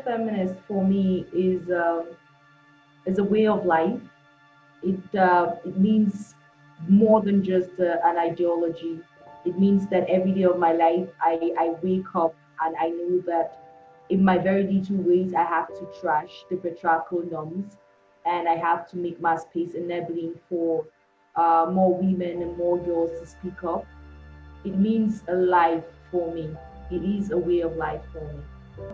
feminist for me is a way of life. It means more than just an ideology. It means that every day of my life, I wake up and I know that in my very little ways, I have to trash the patriarchal norms, and I have to make my space enabling for more women and more girls to speak up. It means a life for me. It is a way of life for me.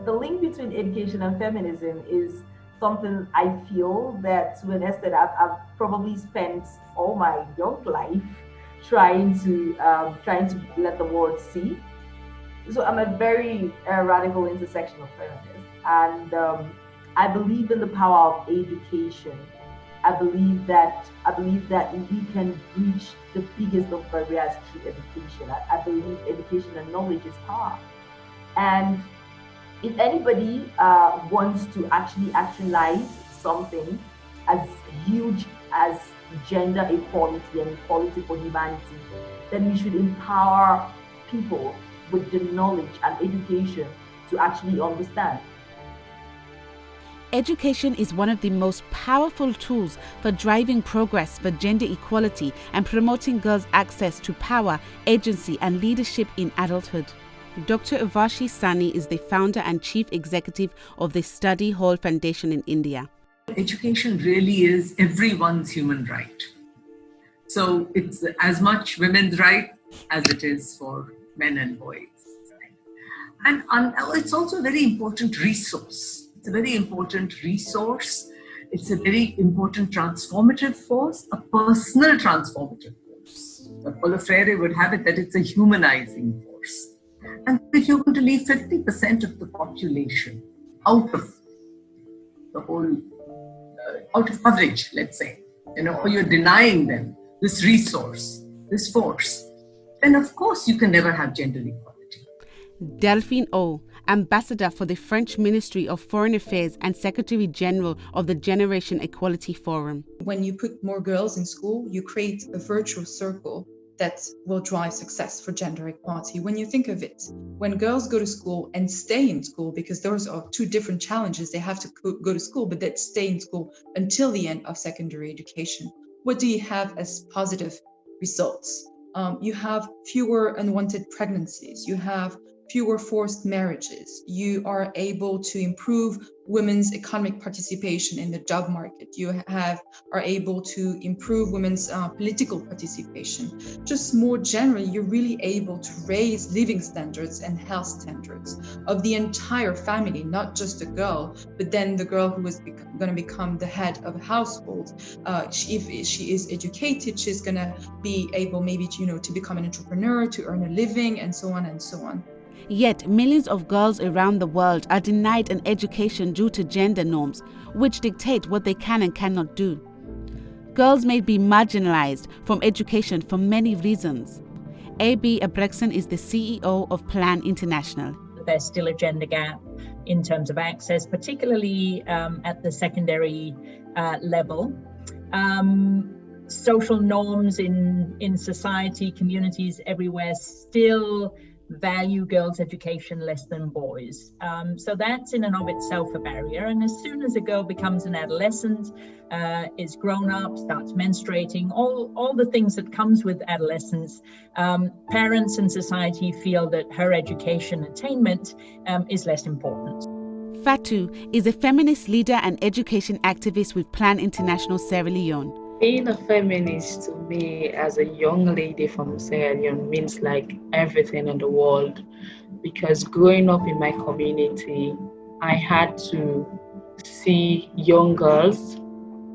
The link between education and feminism is something I feel that, to an extent, I've probably spent all my young life trying to let the world see. So I'm a very radical intersectional feminist, and I believe in the power of education. I believe that we can reach the biggest of barriers through education. I believe education and knowledge is power. And if anybody wants to actually actualize something as huge as gender equality and equality for humanity, then we should empower people with the knowledge and education to actually understand. Education is one of the most powerful tools for driving progress for gender equality and promoting girls' access to power, agency, and leadership in adulthood. Dr. Urvashi Sahni is the founder and chief executive of the Study Hall Foundation in India. Education really is everyone's human right. So it's as much women's right as it is for men and boys. And it's also a very important resource. It's a very important resource. It's a very important transformative force, a personal transformative force. Paulo Freire would have it that it's a humanizing force. And if you're going to leave 50% of the population out of the whole, out of coverage, let's say, or you're denying them this resource, this force, then of course you can never have gender equality. Delphine O, Ambassador for the French Ministry of Foreign Affairs and Secretary General of the Generation Equality Forum. When you put more girls in school, you create a virtuous circle that will drive success for gender equality. When you think of it, when girls go to school and stay in school, because those are two different challenges, they have to go to school, but they stay in school until the end of secondary education. What do you have as positive results? You have fewer unwanted pregnancies. You have fewer forced marriages. You are able to improve women's economic participation in the job market. You are able to improve women's political participation. Just more generally, you're really able to raise living standards and health standards of the entire family, not just the girl, but then the girl who is going to become the head of a household. If she is educated, she's going to be able maybe to become an entrepreneur, to earn a living, and so on and so on. Yet, millions of girls around the world are denied an education due to gender norms, which dictate what they can and cannot do. Girls may be marginalized from education for many reasons. A.B. Albrectsen is the CEO of Plan International. There's still a gender gap in terms of access, particularly at the secondary level. Social norms in society, communities everywhere still value girls' education less than boys. So that's in and of itself a barrier. And as soon as a girl becomes an adolescent, is grown up, starts menstruating, all the things that comes with adolescence, parents and society feel that her education attainment is less important. Fatu is a feminist leader and education activist with Plan International Sierra Leone. Being a feminist to me as a young lady from Sierra Leone means like everything in the world, because growing up in my community, I had to see young girls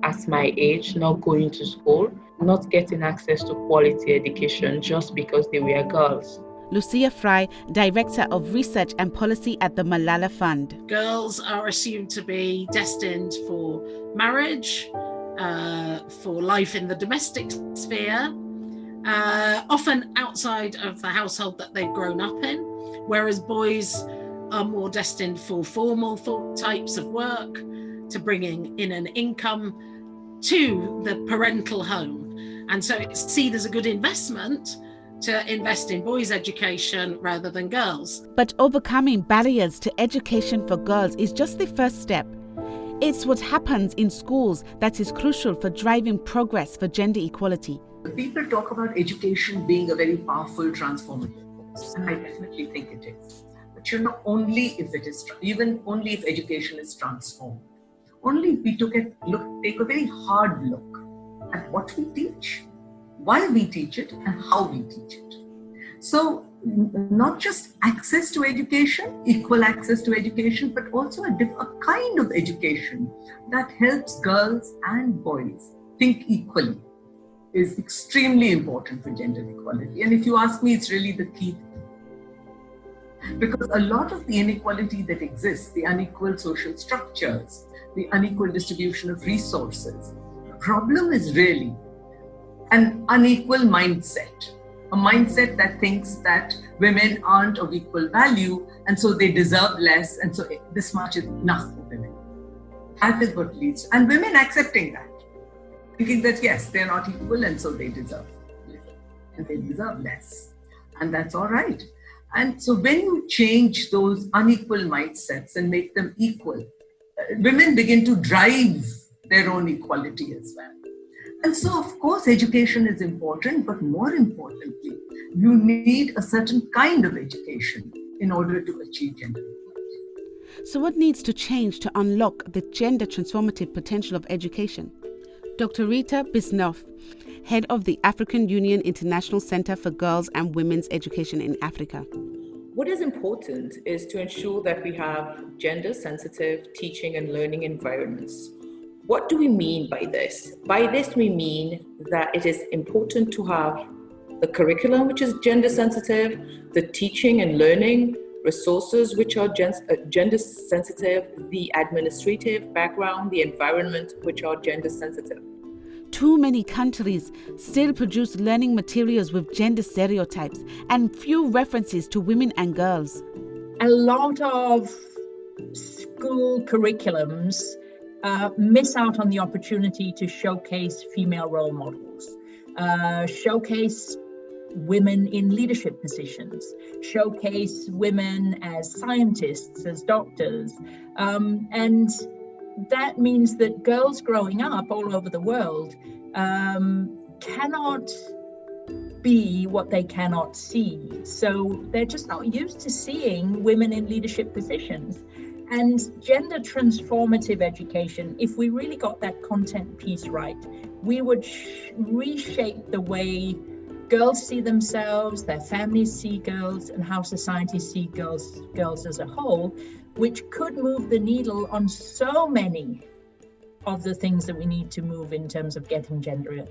at my age not going to school, not getting access to quality education just because they were girls. Lucia Fry, Director of Research and Policy at the Malala Fund. Girls are assumed to be destined for marriage, for life in the domestic sphere, often outside of the household that they've grown up in, whereas boys are more destined for formal types of work, to bringing in an income to the parental home. And so it's seen as a good investment to invest in boys' education rather than girls. But overcoming barriers to education for girls is just the first step. It's what happens in schools that is crucial for driving progress for gender equality. People talk about education being a very powerful transformative force, and I definitely think it is. But only if it is, even only if education is transformed, only if we take a very hard look at what we teach, why we teach it, and how we teach it. So not just access to education, equal access to education, but also a kind of education that helps girls and boys think equally is extremely important for gender equality. And if you ask me, it's really the key. Because a lot of the inequality that exists, the unequal social structures, the unequal distribution of resources, the problem is really an unequal mindset. A mindset that thinks that women aren't of equal value and so they deserve less, and so this much is enough for women. That is what leads, and women accepting that, thinking that yes, they're not equal and so they deserve little and they deserve less, and that's all right. And so when you change those unequal mindsets and make them equal, women begin to drive their own equality as well. And so, of course, education is important, but more importantly, you need a certain kind of education in order to achieve gender equality. So what needs to change to unlock the gender transformative potential of education? Dr. Rita Bissoonauth, head of the African Union International Center for Girls and Women's Education in Africa. What is important is to ensure that we have gender-sensitive teaching and learning environments. What do we mean by this? By this, we mean that it is important to have the curriculum, which is gender-sensitive, the teaching and learning resources, which are gender-sensitive, the administrative background, the environment, which are gender-sensitive. Too many countries still produce learning materials with gender stereotypes and few references to women and girls. A lot of school curriculums miss out on the opportunity to showcase female role models, showcase women in leadership positions, showcase women as scientists, as doctors, and that means that girls growing up all over the world cannot be what they cannot see. So they're just not used to seeing women in leadership positions. And gender transformative education, if we really got that content piece right, we would reshape the way girls see themselves, their families see girls, and how society sees girls as a whole, which could move the needle on so many of the things that we need to move in terms of getting gender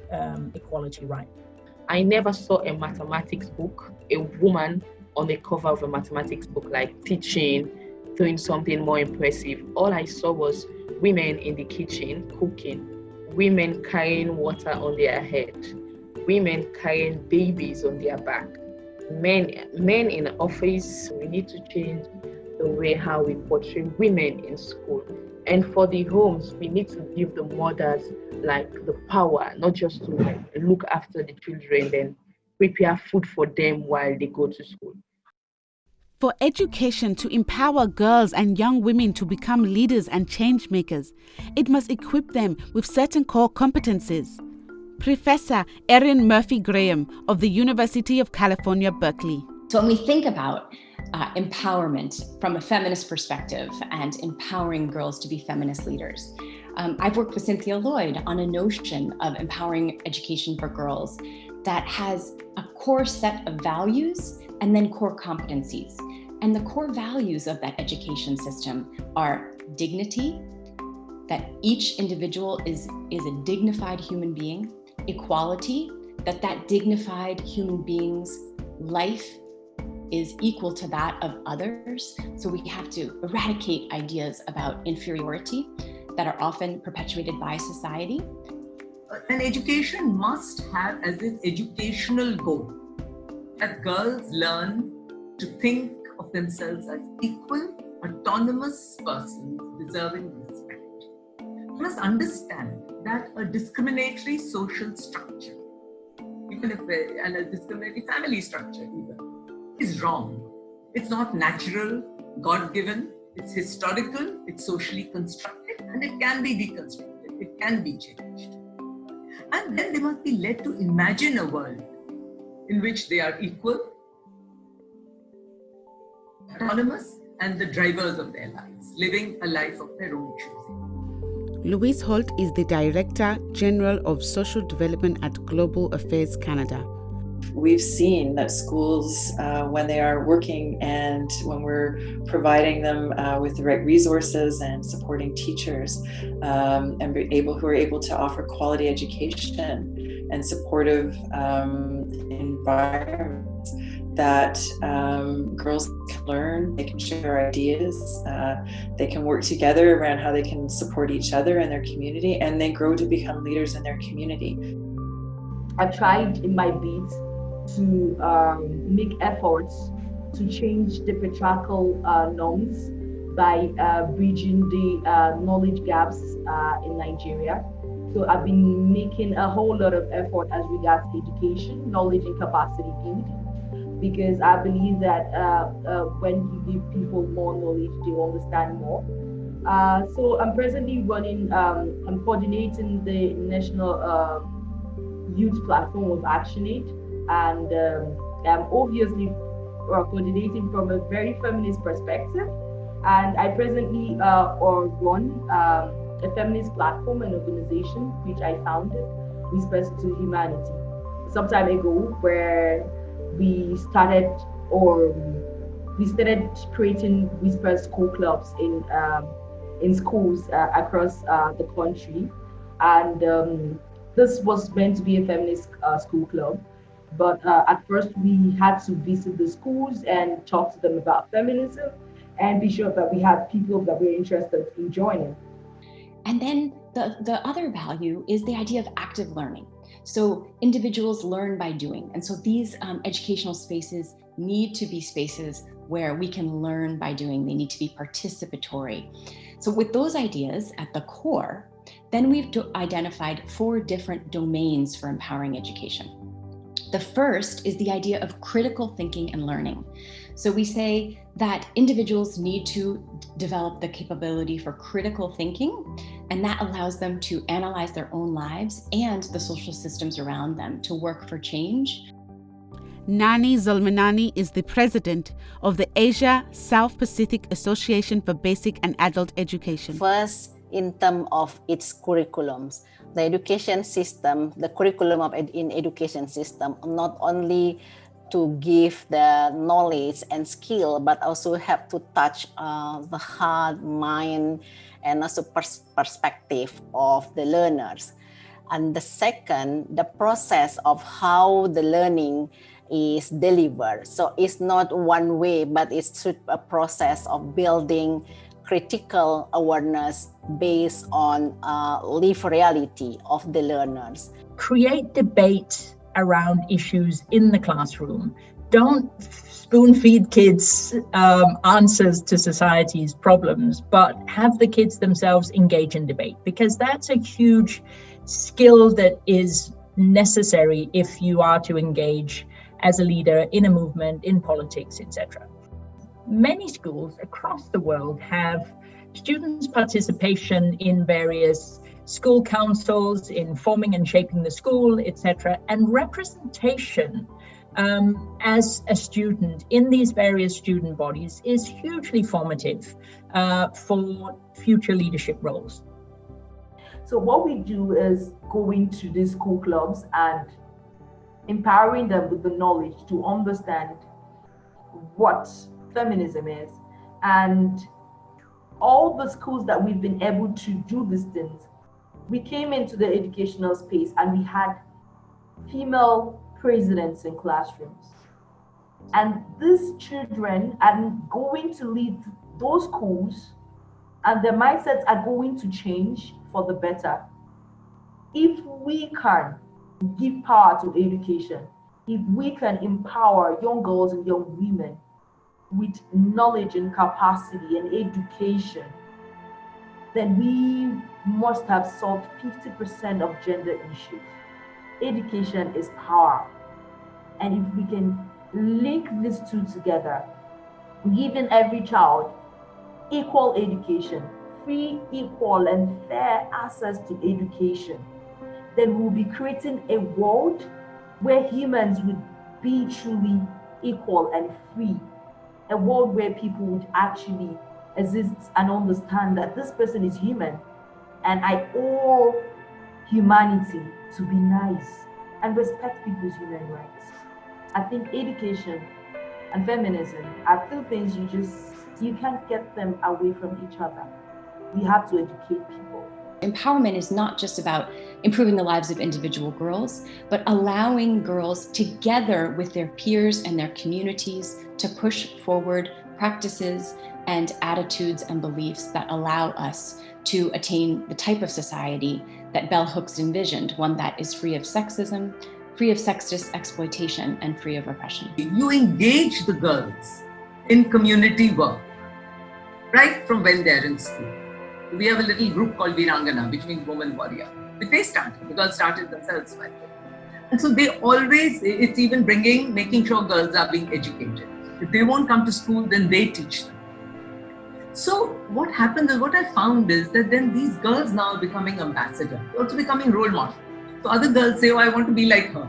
equality right. I never saw a mathematics book, a woman on the cover of a mathematics book, like teaching, doing something more impressive. All I saw was women in the kitchen cooking, women carrying water on their head, women carrying babies on their back, men in office. We need to change the way how we portray women in school. And for the homes, we need to give the mothers like the power, not just to like look after the children and prepare food for them while they go to school. For education to empower girls and young women to become leaders and change makers, it must equip them with certain core competencies. Professor Erin Murphy-Graham of the University of California, Berkeley. So when we think about empowerment from a feminist perspective and empowering girls to be feminist leaders, I've worked with Cynthia Lloyd on a notion of empowering education for girls that has a core set of values and then core competencies. And the core values of that education system are dignity, that each individual is a dignified human being, equality, that dignified human being's life is equal to that of others. So we have to eradicate ideas about inferiority that are often perpetuated by society. An education must have as its educational goal that girls learn to think of themselves as equal, autonomous persons deserving respect. You must understand that a discriminatory social structure even if and a discriminatory family structure even, is wrong. It's not natural, God-given, it's historical, it's socially constructed, and it can be deconstructed, it can be changed. And then they must be led to imagine a world in which they are equal, autonomous, and the drivers of their lives, living a life of their own choosing. Louise Holt is the Director General of Social Development at Global Affairs Canada. We've seen that schools, when they are working and when we're providing them with the right resources and supporting teachers and who are able to offer quality education and supportive environments, that girls can learn, they can share ideas, they can work together around how they can support each other and their community, and they grow to become leaders in their community. I've tried in my bit to make efforts to change the patriarchal norms by bridging the knowledge gaps in Nigeria. So I've been making a whole lot of effort as regards education, knowledge and capacity building, because I believe that when you give people more knowledge, they understand more. So I'm presently running, I'm coordinating the National Youth Platform of ActionAid, and I'm obviously coordinating from a very feminist perspective. And I presently run a feminist platform and organization which I founded, Whispers to Humanity, some time ago, where we started creating Whispers school clubs in schools across the country, and this was meant to be a feminist school club. But at first we had to visit the schools and talk to them about feminism and be sure that we had people that were interested in joining. And then the other value is the idea of active learning. So individuals learn by doing. And so these educational spaces need to be spaces where we can learn by doing. They need to be participatory. So with those ideas at the core, then we've identified 4 different domains for empowering education. The first is the idea of critical thinking and learning. So we say that individuals need to develop the capability for critical thinking, and that allows them to analyze their own lives and the social systems around them to work for change. Nani Zulmanani is the president of the Asia South Pacific Association for Basic and Adult Education. First, in terms of its curriculums, the education system, the curriculum in education system, not only to give the knowledge and skill, but also have to touch the heart, mind, and also perspective of the learners. And the second, the process of how the learning is delivered. So it's not one way, but it's a process of building critical awareness based on lived reality of the learners. Create debate around issues in the classroom. Don't spoon feed kids answers to society's problems, but have the kids themselves engage in debate, because that's a huge skill that is necessary if you are to engage as a leader in a movement, in politics, etc. Many schools across the world have students' participation in various school councils, in forming and shaping the school, etc., and representation as a student in these various student bodies is hugely formative for future leadership roles. So what we do is go into these school clubs and empowering them with the knowledge to understand what feminism is. And all the schools that we've been able to do these things, we came into the educational space and we had female presidents in classrooms. And these children are going to lead those schools, and their mindsets are going to change for the better. If we can give power to education, if we can empower young girls and young women with knowledge and capacity and education, then we must have solved 50% of gender issues. education is power. And if we can link these two together, giving every child equal education, free, equal, and fair access to education, then we'll be creating a world where humans would be truly equal and free. A world where people would actually exist and understand that this person is human and I owe humanity to be nice and respect people's human rights. I think education and feminism are two things you can't get them away from each other. We have to educate people. Empowerment is not just about improving the lives of individual girls, but allowing girls together with their peers and their communities to push forward practices and attitudes and beliefs that allow us to attain the type of society that Bell Hooks envisioned, one that is free of sexism, free of sexist exploitation, and free of repression. You engage the girls in community work right from when they're in school. We have a little group called Virangana, which means woman warrior, which they started. The girls started themselves by then. And so they always, it's even making sure girls are being educated. If they won't come to school, then they teach them. So what happens is, what I found is that then these girls now are becoming ambassadors, also becoming role models. So other girls say, oh, I want to be like her.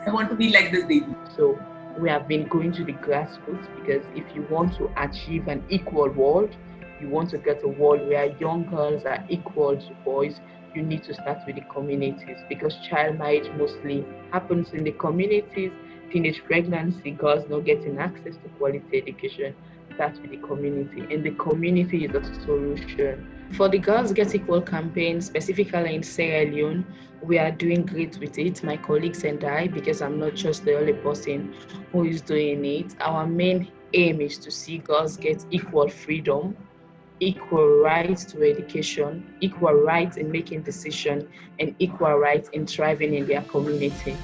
I want to be like this baby. So we have been going to the grassroots because if you want to achieve an equal world, you want to get a world where young girls are equal to boys, you need to start with the communities, because child marriage mostly happens in the communities. Teenage pregnancy, girls not getting access to quality education, starts with the community, and the community is a solution. For the Girls Get Equal campaign, specifically in Sierra Leone, we are doing great with it, my colleagues and I, because I'm not just the only person who is doing it. Our main aim is to see girls get equal freedom, equal rights to education, equal rights in making decisions, and equal rights in thriving in their community.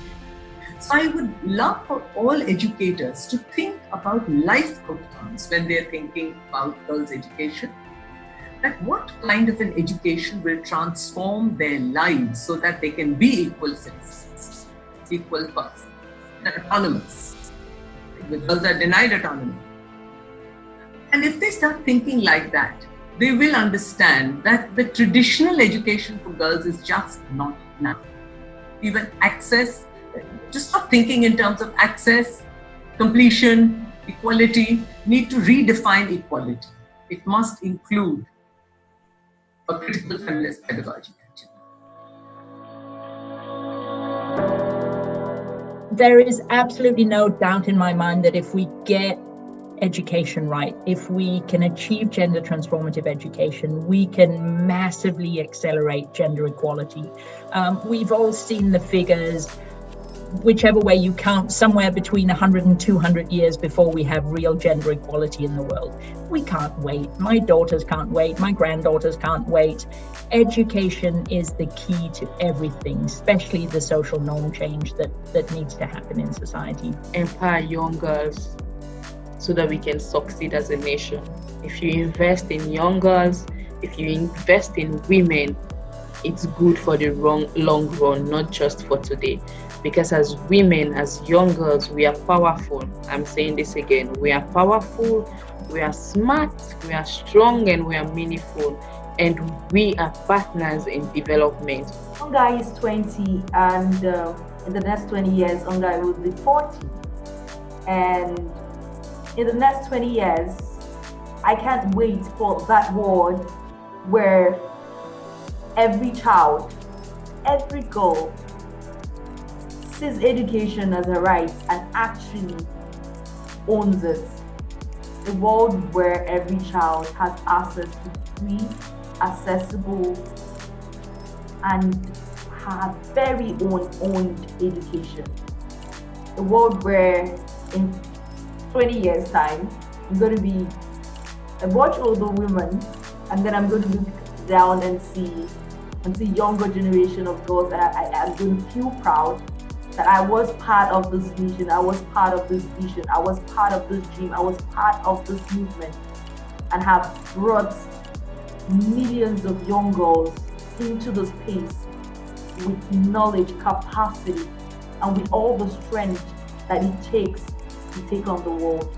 So I would love for all educators to think about life outcomes when they're thinking about girls' education. That what kind of an education will transform their lives so that they can be equal citizens, equal persons, autonomous. The girls are denied autonomy. And if they start thinking like that, they will understand that the traditional education for girls is just not enough. Even access, just not thinking in terms of access, completion, equality, need to redefine equality. It must include a critical feminist pedagogy. There is absolutely no doubt in my mind that if we get education right, if we can achieve gender transformative education, we can massively accelerate gender equality. We've all seen the figures, whichever way you count, somewhere between 100 and 200 years before we have real gender equality in the world. We can't wait. My daughters can't wait. My granddaughters can't wait. Education is the key to everything, especially the social norm change that needs to happen in society. Empower young girls so that we can succeed as a nation. If you invest in young girls, if you invest in women, it's good for the long run, not just for today. Because as women, as young girls, we are powerful. I'm saying this again. We are powerful, we are smart, we are strong, and we are meaningful. And we are partners in development. Ungai is 20, and in the next 20 years, Ungai will be 40. And in the next 20 years, I can't wait for that world where every child, every girl sees education as a right and actually owns it. A world where every child has access to free, accessible, and her very own education. A world where in 20 years time, I'm going to be a much older woman, and then I'm going to look down and see younger generation of girls, and I'm going to feel proud that I was part of this vision, I was part of this vision, I was part of this dream, I was part of this movement, and have brought millions of young girls into the space with knowledge, capacity, and with all the strength that it takes to take on the world.